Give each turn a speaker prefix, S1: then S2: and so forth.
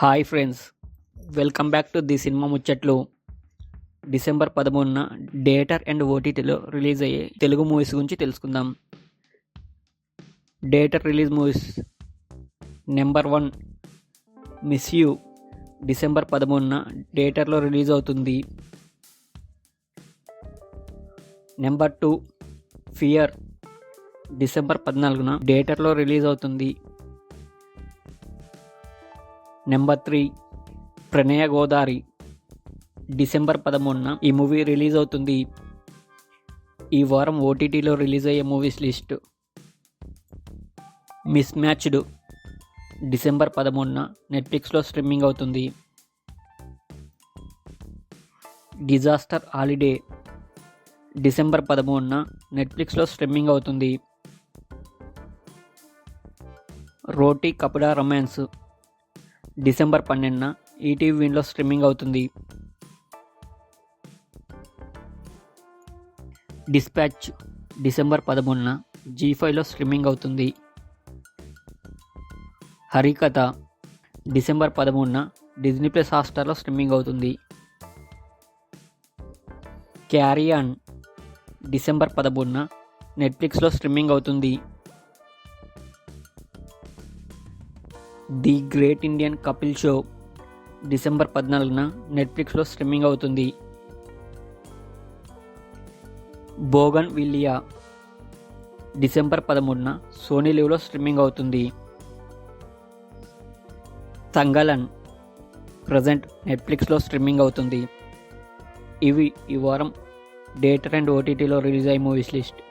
S1: Hi friends, welcome back to the cinema ముచ్చట్లు. December 13న theatre and ఓటీటీలో release అయ్యే తెలుగు మూవీస్ గురించి తెలుసుకుందాం. Theatre release movies number 1 miss you December 13న థియేటర్లో రిలీజ్ అవుతుంది. నెంబర్ 2 ఫియర్ డిసెంబర్ 14న థియేటర్లో రిలీజ్ అవుతుంది. నెంబర్ 3 ప్రణయ గోదారి డిసెంబర్ 13న ఈ మూవీ రిలీజ్ అవుతుంది. ఈ వారం ఓటీటీలో రిలీజ్ అయ్యే movies list. Mismatched December 13న నెట్ఫ్లిక్స్లో స్ట్రీమింగ్ అవుతుంది. డిజాస్టర్ హాలిడే డిసెంబర్ 13న నెట్ఫ్లిక్స్లో స్ట్రీమింగ్ అవుతుంది. రోటీ కపడా రొమాన్స్ డిసెంబర్ 12న ఈటీవీ విన్లో స్ట్రీమింగ్ అవుతుంది. డిస్పాచ్ డిసెంబర్ 13న జీ5లో స్ట్రీమింగ్ అవుతుంది. హరికథ డిసెంబర్ 13న డిజ్నీ ప్లస్ హాట్స్టార్లో స్ట్రీమింగ్ అవుతుంది. క్యారీ ఆన్ డిసెంబర్ 13న నెట్ఫ్లిక్స్లో స్ట్రీమింగ్ అవుతుంది. The great Indian Kapil show December 14న నెట్ఫ్లిక్స్లో స్ట్రీమింగ్ అవుతుంది. బోగన్ విల్లియా డిసెంబర్ 13న సోనీ లివ్లో స్ట్రీమింగ్ అవుతుంది. తంగలన్ ప్రజెంట్ నెట్ఫ్లిక్స్లో స్ట్రీమింగ్ అవుతుంది. ఇవి ఈ వారం థియేటర్ అండ్ ఓటీటీలో రిలీజ్ అయ్యే మూవీస్ లిస్ట్.